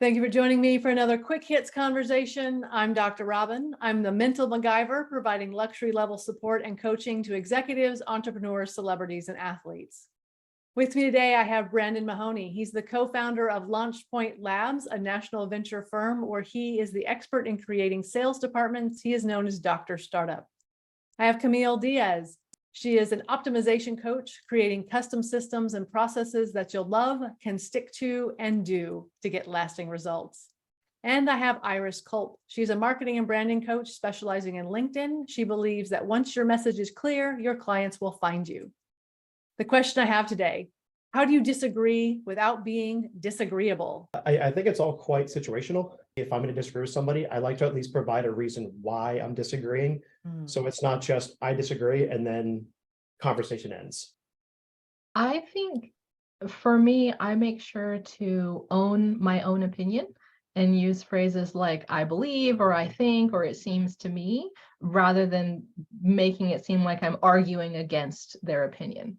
Thank you for joining me for another quick hits conversation. I'm Dr. Robyn. I'm the mental MacGyver, providing luxury level support and coaching to executives, entrepreneurs, celebrities, and athletes. With me today, I have Brandon Mahoney. He's the co-founder of LaunchPoint Labs, a national venture firm where he is the expert in creating sales departments. He is known as Dr. Startup. I have Camille Diaz. She is an optimization coach, creating custom systems and processes that you'll love, can stick to, and do to get lasting results. And I have Iris Culp. She's a marketing and branding coach specializing in LinkedIn. She believes that once your message is clear, your clients will find you. The question I have today: how do you disagree without being disagreeable? I think it's all quite situational. If I'm going to disagree with somebody, I like to at least provide a reason why I'm disagreeing. So it's not just I disagree and then conversation ends. I think for me, I make sure to own my own opinion and use phrases like I believe, or I think, or it seems to me, rather than making it seem like I'm arguing against their opinion.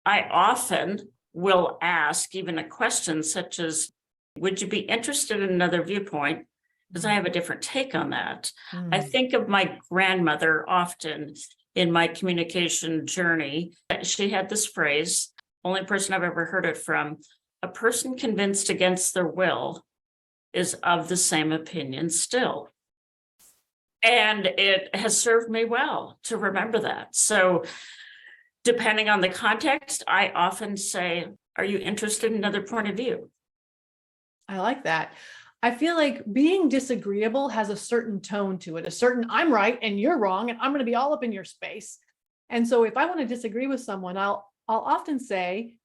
I often will ask even a question such as, would you be interested in another viewpoint? Because I have a different take on that. I think of my grandmother often in my communication journey. She had this phrase, only person I've ever heard it from: a person convinced against their will is of the same opinion still. And it has served me well to remember that. So depending on the context, I often say, are you interested in another point of view? I like that. I feel like being disagreeable has a certain tone to it, a certain I'm right and you're wrong, and I'm going to be all up in your space. And so if I want to disagree with someone, I'll often say,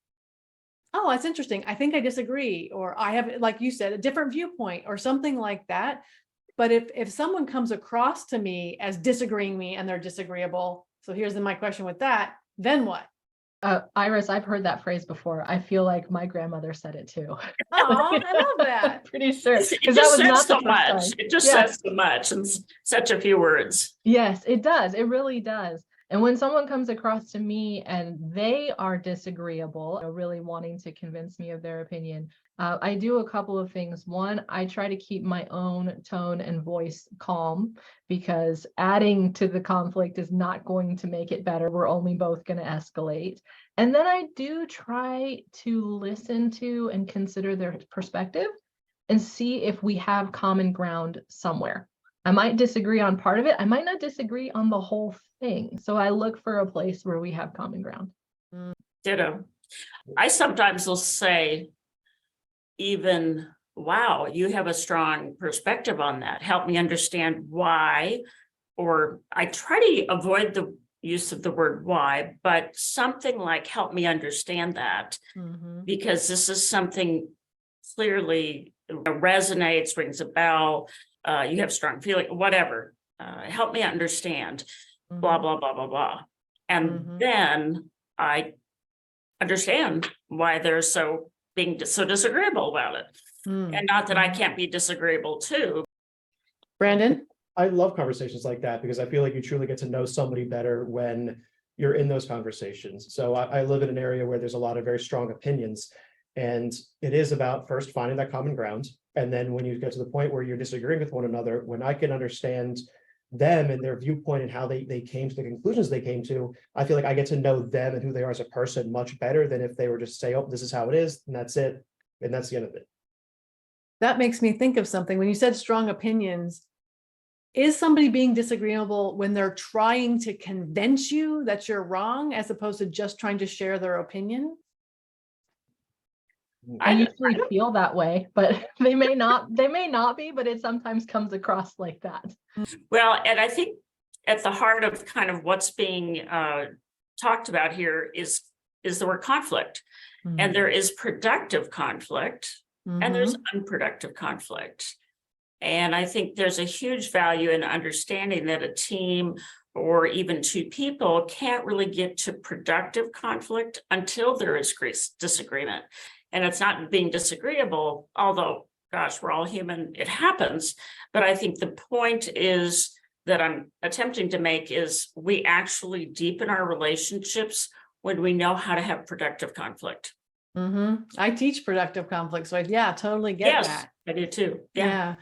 oh, that's interesting. I think I disagree, or I have, like you said, a different viewpoint or something like that. But if someone comes across to me as disagreeing me and they're disagreeable, so here's my question with that, then what? Iris, I've heard that phrase before. I feel like my grandmother said it too. Oh, I love that. Pretty sure. It Because just that was says not so the first much. time. It just Yeah. says so much in such a few words. Yes, it does. It really does. And when someone comes across to me and they are disagreeable, really wanting to convince me of their opinion, I do a couple of things. One, I try to keep my own tone and voice calm, because adding to the conflict is not going to make it better. We're only both going to escalate. And then I do try to listen to and consider their perspective and see if we have common ground somewhere. I might disagree on part of it. I might not disagree on the whole thing. So I look for a place where we have common ground. Ditto. I sometimes will say, even, wow, you have a strong perspective on that. Help me understand why. Or I try to avoid the use of the word why, but something like help me understand that, because this is something clearly resonates, rings a bell. You have strong feeling, whatever. Help me understand, blah, blah, blah, blah, blah. And then I understand why they're being so disagreeable about it. And not that I can't be disagreeable too. Brandon? I love conversations like that because I feel like you truly get to know somebody better when you're in those conversations. So I live in an area where there's a lot of very strong opinions, and it is about first finding that common ground. And then when you get to the point where you're disagreeing with one another, when I can understand them and their viewpoint and how they came to the conclusions they came to, I feel like I get to know them and who they are as a person much better than if they were just say, oh, this is how it is, and that's it. And that's the end of it. That makes me think of something. When you said strong opinions, is somebody being disagreeable when they're trying to convince you that you're wrong, as opposed to just trying to share their opinion? I usually feel that way, but they may not be, but it sometimes comes across like that. Well, and I think at the heart of kind of what's being talked about here is the word conflict. And there is productive conflict and there's unproductive conflict. And I think there's a huge value in understanding that a team or even two people can't really get to productive conflict until there is disagreement. And it's not being disagreeable, although, gosh, we're all human, it happens. But I think the point is that I'm attempting to make is we actually deepen our relationships when we know how to have productive conflict. I teach productive conflict, so yeah, totally get Yes, that. I do too. Yeah. Yeah.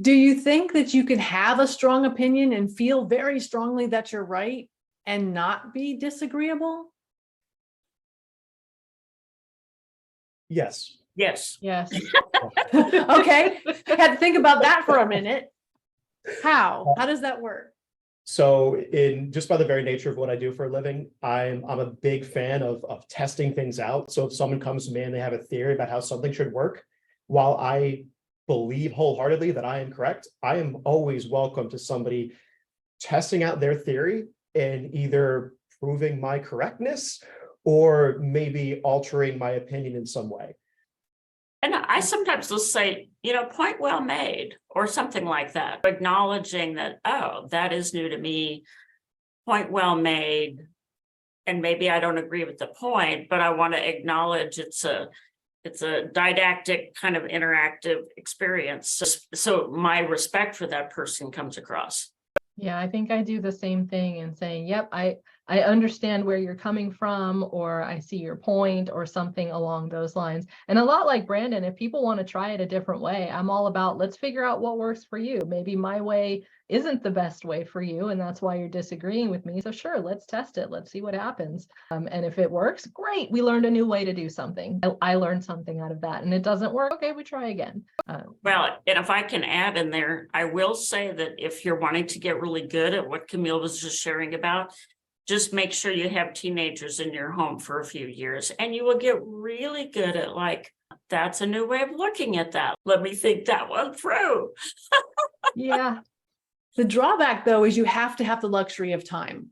Do you think that you can have a strong opinion and feel very strongly that you're right and not be disagreeable? Yes. Yes. Yes. Okay, had to think about that for a minute. How does that work? So in just by the very nature of what I do for a living, I'm a big fan of testing things out. So if someone comes to me and they have a theory about how something should work, while I believe wholeheartedly that I am correct, I am always welcome to somebody testing out their theory and either proving my correctness or maybe altering my opinion in some way. And I sometimes will say, point well made, or something like that, acknowledging that, oh, that is new to me, point well made. And maybe I don't agree with the point, but I want to acknowledge it's a didactic kind of interactive experience. So my respect for that person comes across. Yeah, I think I do the same thing and saying, yep, I understand where you're coming from, or I see your point, or something along those lines. And a lot like Brandon, if people want to try it a different way, I'm all about, let's figure out what works for you. Maybe my way isn't the best way for you, and that's why you're disagreeing with me. So sure, let's test it. Let's see what happens. And if it works, great. We learned a new way to do something. I learned something out of that. And it doesn't work. Okay, we try again. Well, and if I can add in there, I will say that if you're wanting to get really good at what Camille was just sharing about, just make sure you have teenagers in your home for a few years, and you will get really good at, like, that's a new way of looking at that. Let me think that one through. Yeah. The drawback, though, is you have to have the luxury of time.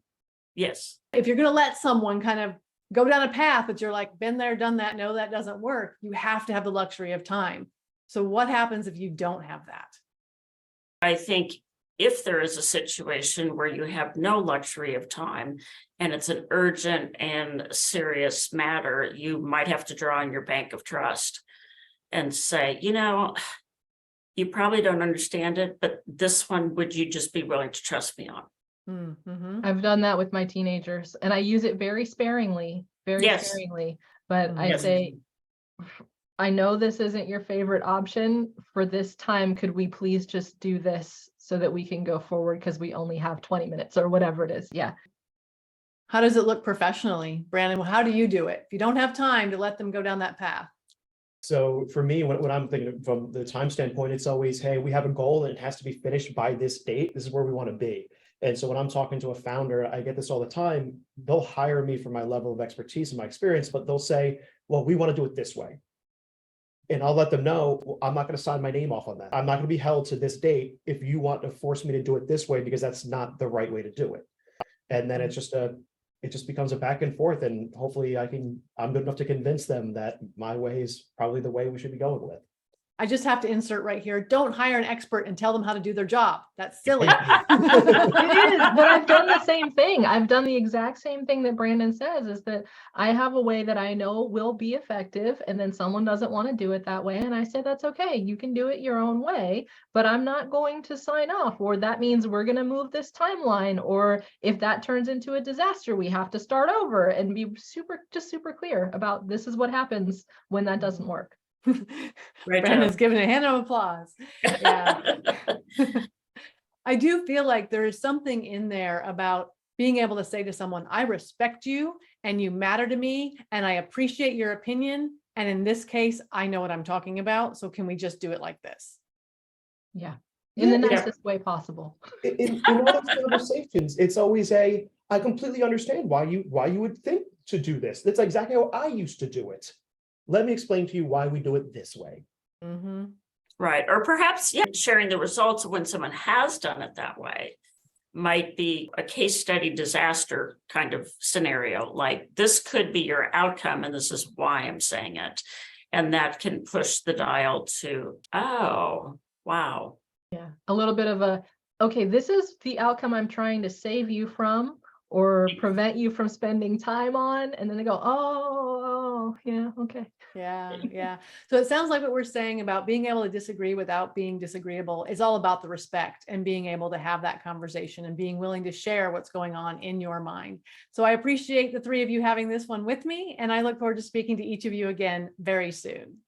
Yes. If you're going to let someone kind of go down a path that you're like, been there, done that, no, that doesn't work, you have to have the luxury of time. So what happens if you don't have that? I think if there is a situation where you have no luxury of time and it's an urgent and serious matter, you might have to draw on your bank of trust and say, you probably don't understand it, but this one, would you just be willing to trust me on? Mm-hmm. I've done that with my teenagers, and I use it very sparingly, sparingly. But I Yes. say, I know this isn't your favorite option for this time. Could we please just do this so that we can go forward, because we only have 20 minutes or whatever it is. Yeah. How does it look professionally, Brandon? How do you do it if you don't have time to let them go down that path? So for me, when I'm thinking from the time standpoint, it's always, hey, we have a goal and it has to be finished by this date. This is where we want to be. And so when I'm talking to a founder, I get this all the time. They'll hire me for my level of expertise and my experience, but they'll say, well, we want to do it this way. And I'll let them know, well, I'm not going to sign my name off on that. I'm not going to be held to this date if you want to force me to do it this way, because that's not the right way to do it. And then it just becomes a back and forth. And hopefully I'm good enough to convince them that my way is probably the way we should be going with. I just have to insert right here. Don't hire an expert and tell them how to do their job. That's silly. It is, but I've done the same thing. I've done the exact same thing that Brandon says, is that I have a way that I know will be effective, and then someone doesn't want to do it that way. And I said, that's okay. You can do it your own way, but I'm not going to sign off, or that means we're going to move this timeline. Or if that turns into a disaster, we have to start over, and be super clear about this is what happens when that doesn't work. Right. Brandon's giving a hand of applause. Yeah. I do feel like there is something in there about being able to say to someone, I respect you and you matter to me and I appreciate your opinion. And in this case, I know what I'm talking about. So can we just do it like this? Yeah. In the nicest way possible. In all those conversations, it's always I completely understand why you would think to do this. That's exactly how I used to do it. Let me explain to you why we do it this way. Mm-hmm. Right. Or perhaps, sharing the results of when someone has done it that way might be a case study disaster kind of scenario. Like, this could be your outcome, and this is why I'm saying it. And that can push the dial to, oh, wow. Yeah. A little bit of okay, this is the outcome I'm trying to save you from, or prevent you from spending time on. And then they go, oh, Oh, yeah, okay. Yeah, yeah. So it sounds like what we're saying about being able to disagree without being disagreeable is all about the respect and being able to have that conversation and being willing to share what's going on in your mind. So I appreciate the three of you having this one with me, and I look forward to speaking to each of you again very soon.